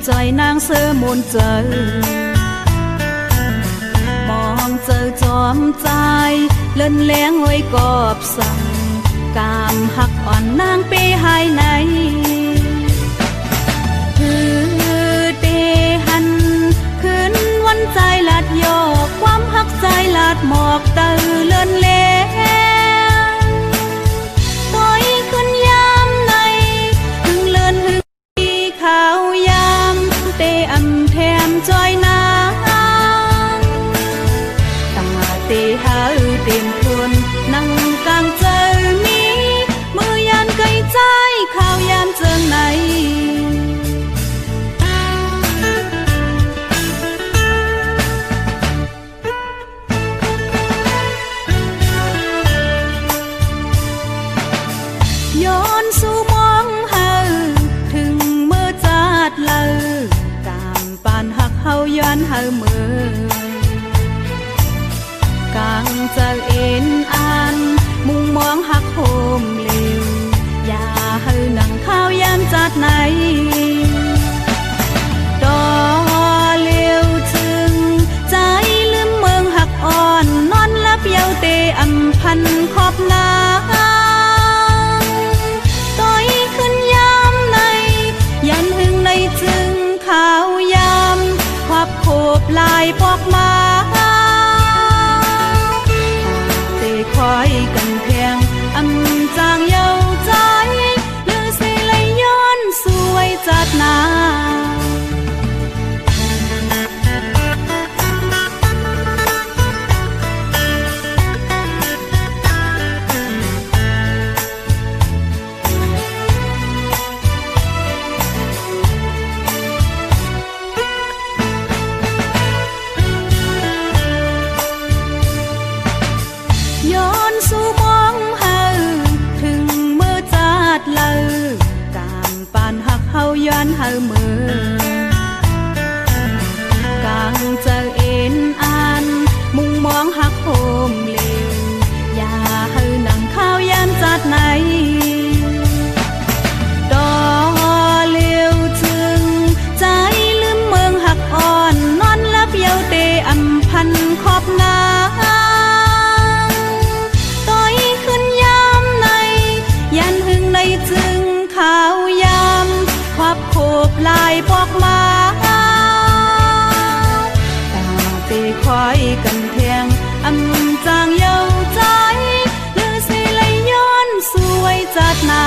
ใจนางเสือมนเจอมองเจอจอมใจเล่นแรงไว้กอบสั่งกามหักอ่อนนางเปหายไหนคือเดหันคืนวันใจลาดโยกความหักใจลาดหมอกเตอเล่นแรงต้อยขึ้นยามในหึงเลินหึงที่ขาวยามเตอำแถมจอยนาตั้งเตหาเต็มทวนนั่งกลางเจอมีมือยันไกลใจข้าวยามเจิงไหนย้อนสู่มองเฮาถึงเมื่อจัดเล่ากามปานหักเฮาย้อนเฮาเมื่อกางเจอเอ็นอ่านมุงมองหักโฮมเร็วอย่าเฮานั่งข้าวยามจัดไหนดอเลี้ยวถึงใจลืมเมืองหักอ่อนนอนลับเยาเตอำพันขอบนาต้อยขึ้นยามในยันหึงในจึงข้าวยามควับโคบลายพอกมาคอยกันแพงอำจางเยาใจเลือสิไหลย้อนสวยจัดนาย้อนสู่มองเฮาถึงเมื่อจัดเล่ากามปานหักเฮาย้อนเฮาเมื่อกางเจอเอ็นอ่านมุงมองหักโฮมเร็วอย่าเฮานั่งข้าวยามจัดไหนดอเลี้ยวถึงใจลืมเมืองหักอ่อนนอนลับเยาเตอำพันขอบนายันหึงในจึงข้าวยามควับโคบลายพอกมาตาเตคอยกันแทงอำจางเยาใจเลือสิไหลย้อนสวยจัดนา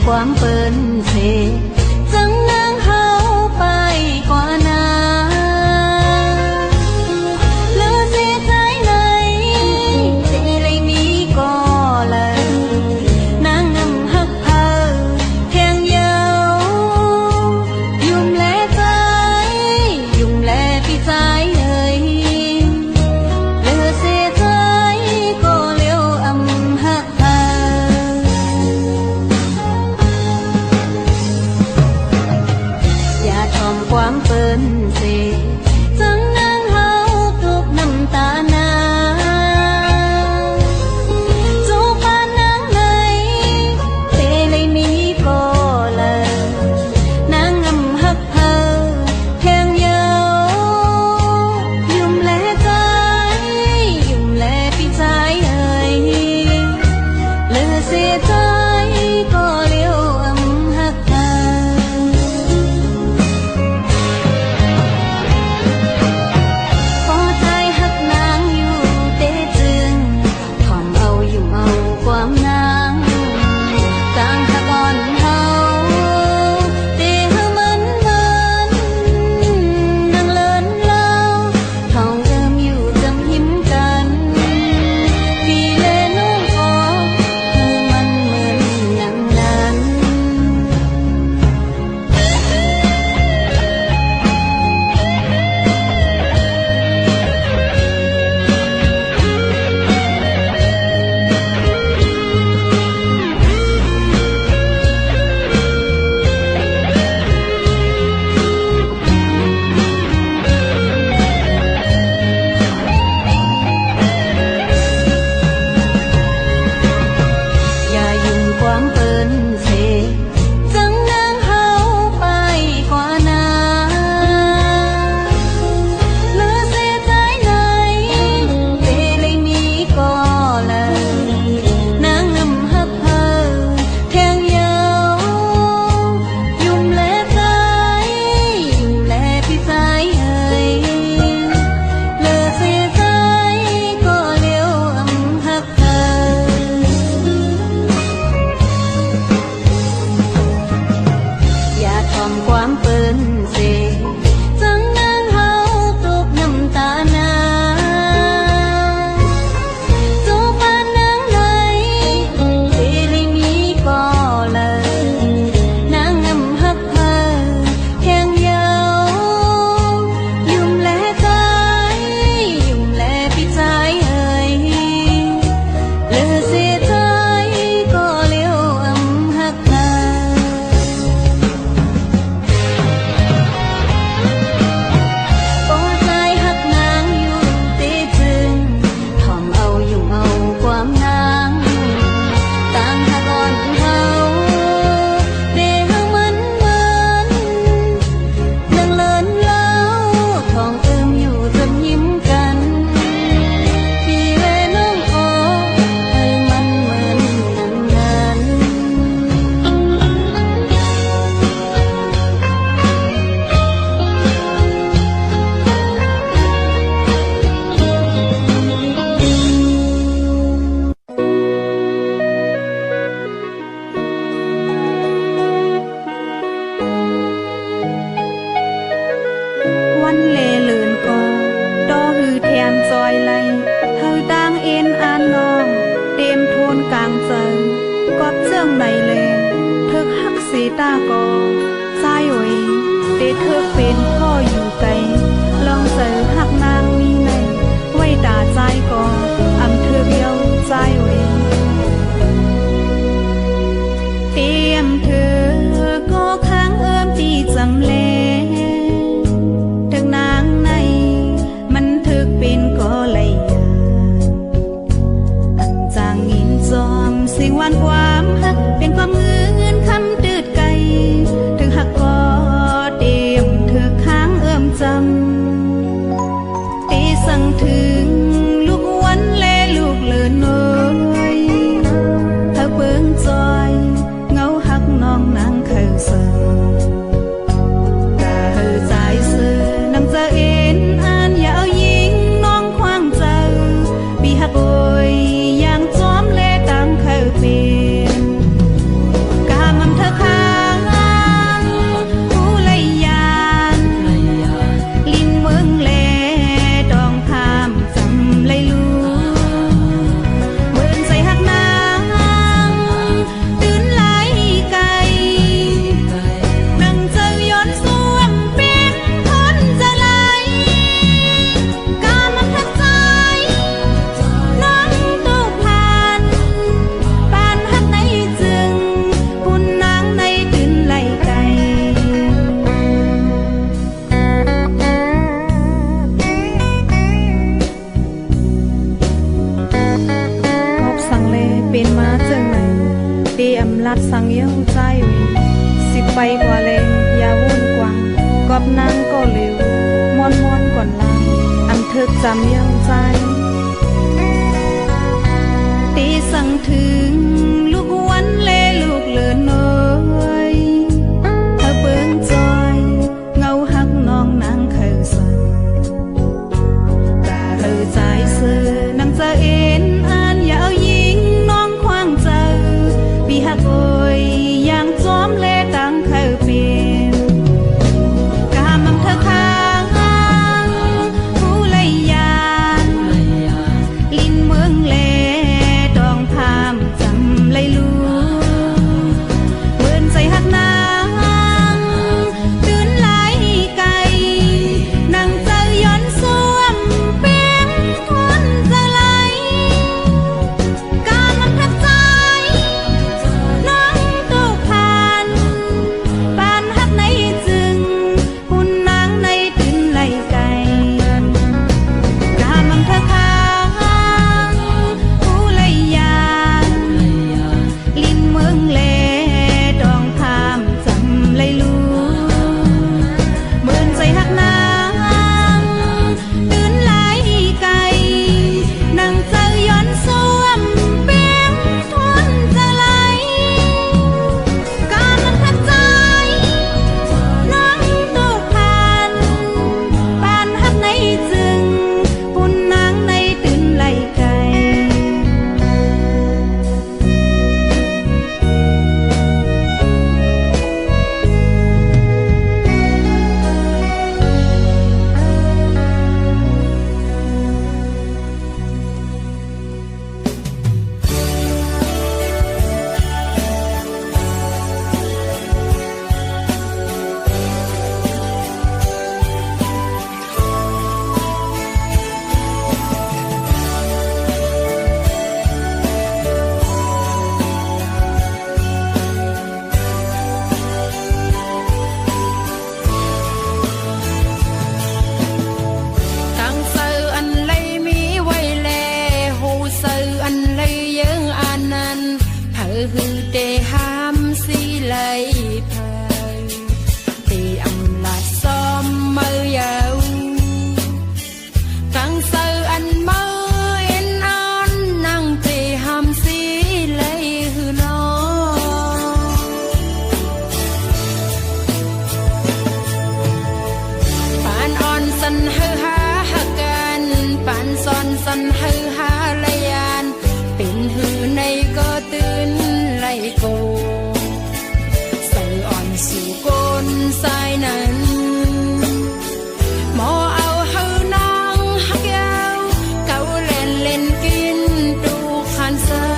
ความเปิ้นเสจังนางเฮาไปกว่านาเลือเสียใจไหนเจเลยมีก็เลยนางนำหักเฮาแทงเยายุ่มแลใจยุ่มแลพี่ใจเลยเลือเสียใจก็เลี้ยวอำหักเฮา ตาก็ใจไว้เตเธอเป็นพ่ออยู่ไกลลองเจอหักนางมีในไว้ตาใจก็อำเธอเดียวใจไว้เตรียมเธอก็ค้างตีจำเลถึงนางในมันถึกเป็นก็เลยยาอันจางอินจอมสิ่งวันความหักเป็นความเงินคำตืดไกลถึงหักก็เตรียมเธอค้างจำตีสั่งถึงลูกวันและลูกเลินน้อยเธอเบิ่งจอยเงาหักน้องนางเคยสั่งสั่งเย้าใจสิไปกว่าเลงอย่าวุ่นกวังกอบนางก็เร็วมอนก่อนลางอันเธอจำเย้าใจตีสั่งถึงลูกวันและลูกเลินน้อยเธอเบิ่งจอยเงาหักน้องนางเคยสั่งแต่เธอใจซื้อนางจะเอ็นอ่านอย่าเอายิงน้องควางเจอปีหักอย่างจอมเล่ตังเคยเป็นกามันเธอค้างผู้เลยยานลินเมืองเล่ดองพามจำเลยลูเบิ่นใจหักนางตื่นไหลไกลนั่งเจอย้อนสวมเป็นทนจะไหลกามันทักใจสันฮือหาลยานเป็นหือในก็ตื่นไลโกใส่อ่อนสู่ก้นสายนั้นหมอเอาฮือนางฮักยาวเก่าเล่นกินดูคันเสือ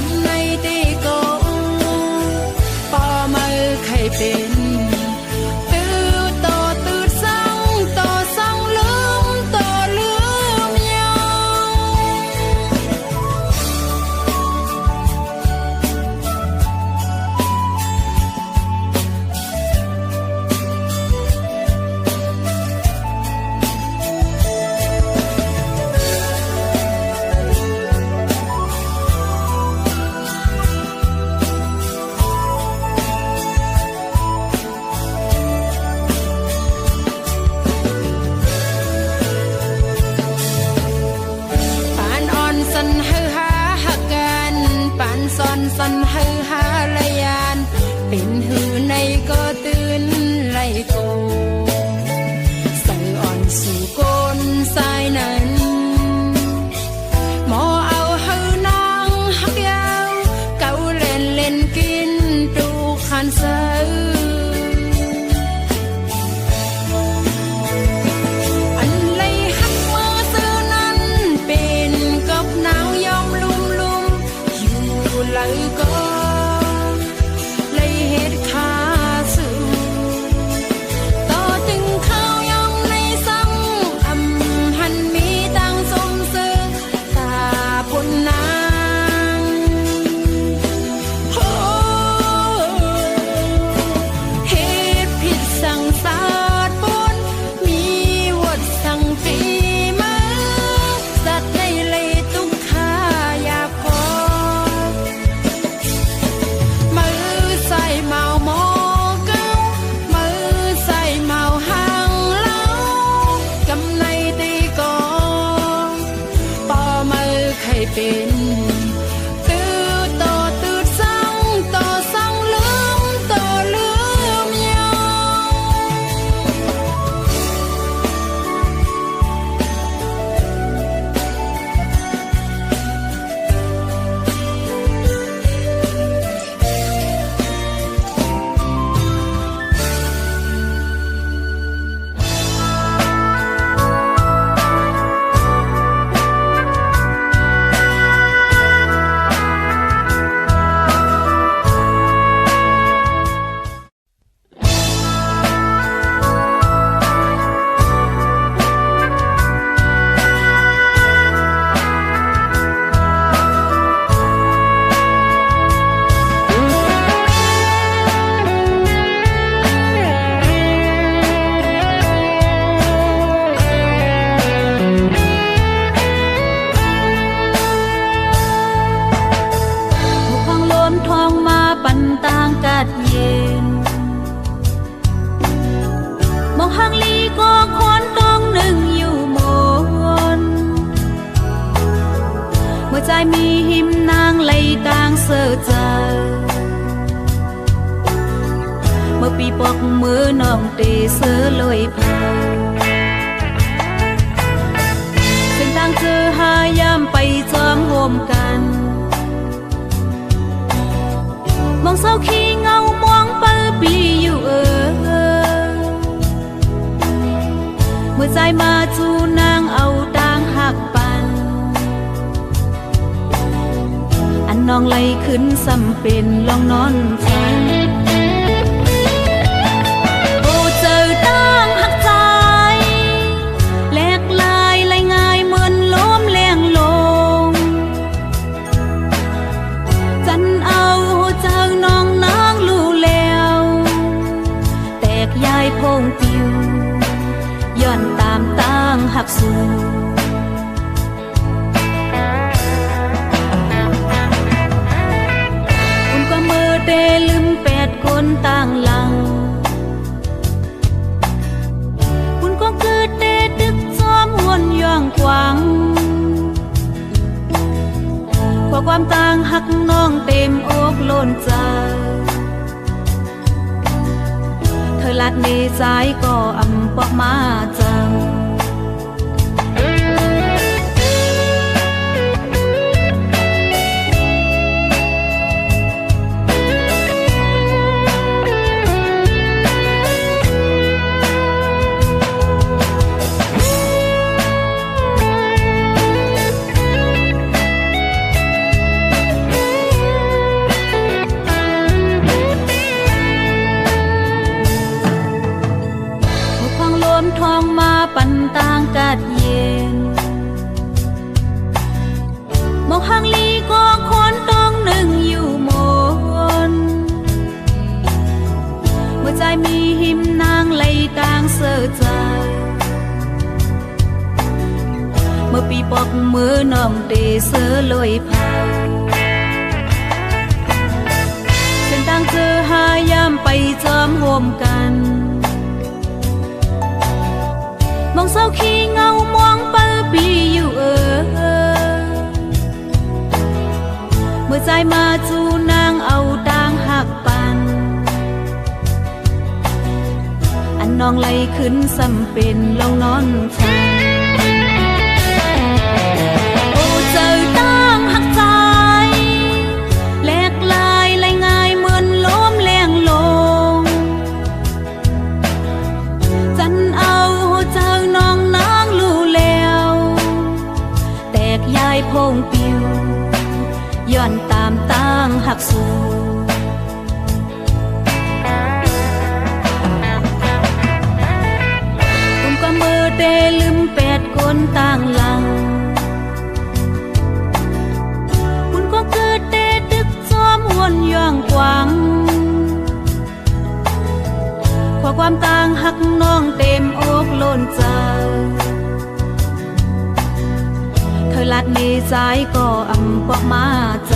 ำในตีโกปอมือใครเป็นตื้อโตตื้อสังโตสังลืมโตลืมยังสันหือหาละยานเป็นหือในก็ตื่นไล่โกใส่อ่อนสู่ก้นสายนั้นหมอเอาหือนางหักยาวเก่าเล่นเล่นกินดูขันเสืออันเลยหักมือซื้อนั้นเป็นกับหนาวยอมลุมอยู่เลยก็เลยเหตุขาสูต่อถึงข้าวยำในสังอำหันมีตังสมซื้อตาปุ่นนางเหตุผิดสั่งสาดปุ่นมีวัดสั่งปีมาสัตว์ในเลยตุกขายาพอใส่เมาหมอเก้ามือใส่เมาหางเล้ากำในตีกองปอมือใครเป็นตื้อโตตื้อสังโตสังลืมโตลืมยังต่างกัดเย็นมองหางลีก็คนต้องหนึ่งอยู่มนเมื่อใจมีหิมนางไหลต่างเสือใจเมื่อปีปอกมือน้องเตเสือลอยเผาเส้นทางเจอหายามไปจอมโฮมกันมองเศร้าขี้เงามองเปิดปีอยู่เมื่อใจมาจูนางเอาต่างหักปันอันน้องไหลขึ้นสำเป็นลองนอนฝันโอ้เจอต่างหักใจแหลกลายไหลง่ายเหมือนล้มแรงลงจันเอาเจอน้องนางลู่แล้วแตกยายพงปิวย้อนตามต่างหักสู่คุณก็มือเตลืม8คนต่างหลังคุณก็คือเตตึกซ้อมวนย่องกวางขอความต่างหักน้องเต็มอกล้นใจเธอลัดในใจก็อำปอกมาจัง กันต่างกัดเย็นมองหังลีก็คนต้องหนึ่งอยู่หมนเมื่อใจมีหิมนางไหลต่างเสือใจเมื่อปีปอกมือน้องเตเสือลอยพาเส้นทางเจอหายามไปจอมโฮมกันมองเศร้าขี้เงามองเปิ้ลปีอยู่เมื่อใจมาจูนางเอาต่างหักปันอันน้องไหลขึ้นสำเป็นลองนอนฟังโอ้เจอต่างหักใจแหลกลายไหลง่ายเหมือนล้มแรงลงจันเอาเจอน้องนางลู่แล้วแตกยายพงปิวย้อนตามตั้งหักสู่คุณก็มือเตลืมแปดคนต่างหลังคุณก็เกิดเตตึกซ้อมวนย่องกวางขอความต่างหักน้องเต็มอกล้นใจเธอลัดในใจก็อำปอกมาใจ